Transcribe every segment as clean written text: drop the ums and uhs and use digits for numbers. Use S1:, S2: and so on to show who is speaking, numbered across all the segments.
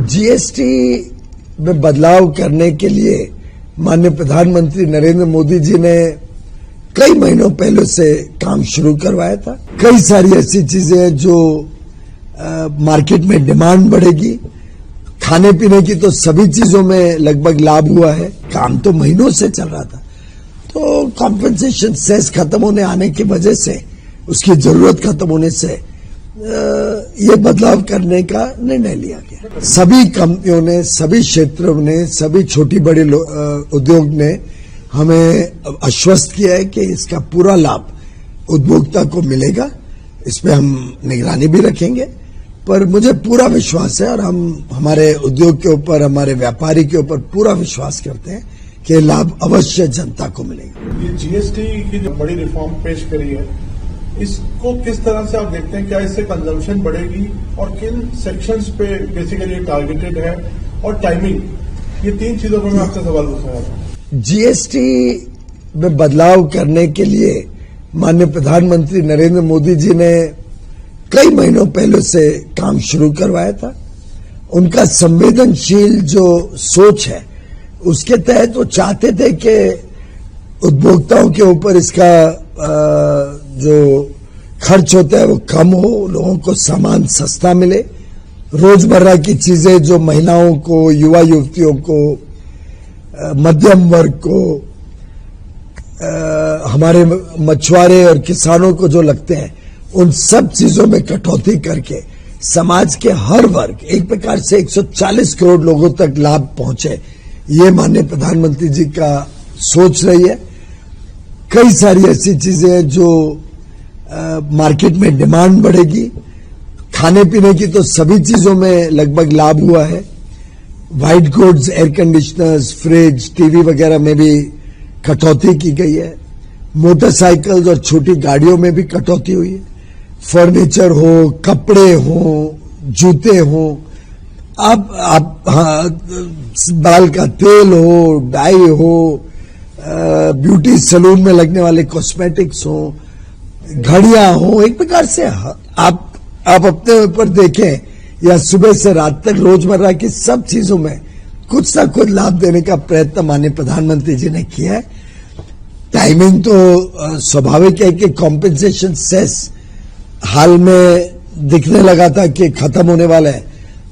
S1: GST में बदलाव करने के लिए माननीय प्रधानमंत्री नरेंद्र मोदी जी ने कई महीनों पहले से काम शुरू करवाया था। कई सारी ऐसी चीजें हैं जो मार्केट में डिमांड बढ़ेगी। खाने पीने की तो सभी चीजों में लगभग लाभ हुआ है। काम तो महीनों से चल रहा था, तो कॉम्पेंसेशन सेस खत्म होने आने की वजह से, उसकी जरूरत खत्म होने से ये बदलाव करने का निर्णय लिया गया। सभी कंपनियों ने, सभी क्षेत्रों ने, सभी छोटी बड़ी उद्योग ने हमें आश्वस्त किया है कि इसका पूरा लाभ उपभोक्ता को मिलेगा। इस पे हम निगरानी भी रखेंगे, पर मुझे पूरा विश्वास है और हम हमारे उद्योग के ऊपर, हमारे व्यापारी के ऊपर पूरा विश्वास करते हैं कि लाभ अवश्य जनता को मिलेगा।
S2: ये जीएसटी की जो बड़ी रिफॉर्म पेश करी है, इसको किस तरह से आप देखते हैं? क्या इससे कंजम्पशन बढ़ेगी और किन सेक्शंस पे बेसिकली टारगेटेड है, और टाइमिंग, ये तीन चीजों पर मैं आपसे सवाल पूछना चाहता हूं।
S1: जीएसटी में बदलाव करने के लिए माननीय प्रधानमंत्री नरेंद्र मोदी जी ने कई महीनों पहले से काम शुरू करवाया था। उनका संवेदनशील जो सोच है, उसके तहत वो चाहते थे कि उपभोक्ताओं के ऊपर इसका जो खर्च होता है वो कम हो, लोगों को सामान सस्ता मिले, रोजमर्रा की चीजें जो महिलाओं को, युवा युवतियों को, मध्यम वर्ग को, हमारे मछुआरे और किसानों को जो लगते हैं, उन सब चीजों में कटौती करके समाज के हर वर्ग, एक प्रकार से 140 करोड़ लोगों तक लाभ पहुंचे, ये माननीय प्रधानमंत्री जी का सोच रही है। कई सारी ऐसी चीजें हैं जो मार्केट में डिमांड बढ़ेगी। खाने पीने की तो सभी चीजों में लगभग लाभ हुआ है। White goods, air conditioners, fridge, TV वगैरह में भी कटौती की गई है। मोटरसाइकिल्स और छोटी गाड़ियों में भी कटौती हुई है। फर्नीचर हो, कपड़े हो, जूते हो, आप बाल का तेल हो, डाई हो, ब्यूटी सैलून में लगने वाले कॉस्मेटिक्स हो, घड़ियां हो, एक प्रकार से आप अपने ऊपर देखें या सुबह से रात तक रोजमर्रा की सब चीजों में कुछ ना कुछ लाभ देने का प्रयत्न माननीय प्रधानमंत्री जी ने किया है। टाइमिंग तो स्वाभाविक है कि कॉम्पेंसेशन सेस हाल में दिखने लगा था कि खत्म होने वाला है,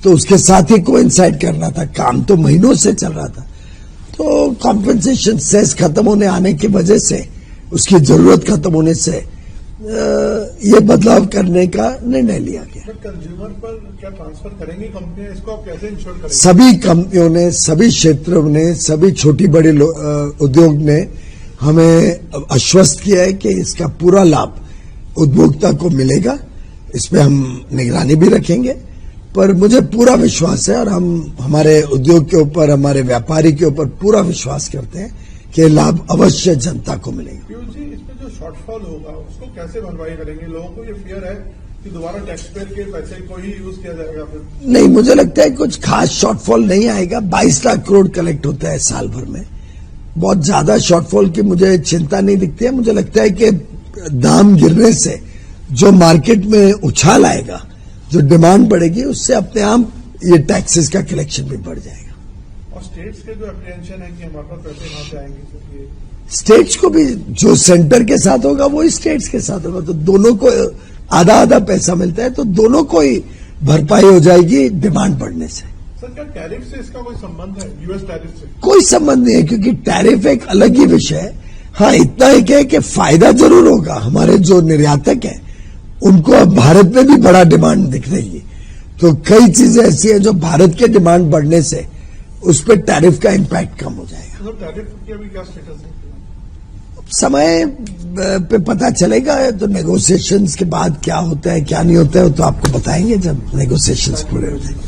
S1: तो उसके साथ ही कोइंसाइड करना था। काम तो महीनों से चल रहा था, तो कॉम्पेंसेशन सेस खत्म होने आने की वजह से, उसकी जरूरत खत्म होने से ये बदलाव करने का निर्णय लिया गया।
S2: कंज्यूमर पर क्या ट्रांसफर करेंगी कंपनियां? इसको आप कैसे इंश्योर करेंगे?
S1: सभी कंपनियों ने, सभी क्षेत्रों ने, सभी छोटी बड़ी उद्योग ने हमें आश्वस्त किया है कि इसका पूरा लाभ उपभोक्ता को मिलेगा। इस पे हम निगरानी भी रखेंगे, पर मुझे पूरा विश्वास है और हम हमारे उद्योग के ऊपर, हमारे व्यापारी के ऊपर पूरा विश्वास करते हैं कि लाभ अवश्य जनता को मिलेगा।
S2: पीयूष जी, इसमें जो शॉर्टफॉल होगा उसको कैसे भरपाई करेंगे? लोगों को ये फियर है कि दोबारा टैक्स पेयर के पैसे को ही यूज किया जाएगा फिर?
S1: नहीं, मुझे लगता है कुछ खास शॉर्टफॉल नहीं आएगा। 22 लाख करोड़ कलेक्ट होता है साल भर में। बहुत ज्यादा शॉर्टफॉल की मुझे चिंता नहीं दिखती है। मुझे लगता है कि दाम गिरने से जो मार्केट में उछाल आएगा, जो डिमांड बढ़ेगी, उससे अपने आप ये टैक्सेस का कलेक्शन भी बढ़ जाएगा।
S2: और स्टेट्स के जो अप्रीहेंशन है कि हमारे पास पैसे कहां से आएंगे,
S1: स्टेट्स को भी जो सेंटर के साथ होगा वो स्टेट्स के साथ होगा, तो दोनों को आधा आधा पैसा मिलता है, तो दोनों को ही भरपाई हो जाएगी डिमांड बढ़ने से।
S2: सर, क्या टैरिफ से इसका कोई संबंध है? यूएस टैरिफ से
S1: कोई संबंध नहीं है, क्योंकि टैरिफ एक अलग ही विषय है। हाँ, इतना ही है कि फायदा जरूर होगा। हमारे जो निर्यातक हैं उनको अब भारत में भी बड़ा डिमांड दिख रही है, तो कई चीजें ऐसी हैं जो भारत के डिमांड बढ़ने से उस पर टैरिफ का इम्पैक्ट कम हो जाएगा।
S2: तो टैरिफ की अभी क्या स्टेटस है?
S1: समय पे पता चलेगा, तो नेगोशिएशंस के बाद क्या होता है क्या नहीं होता है, तो आपको बताएंगे जब नेगोशिएशंस पूरे हो जाएंगे।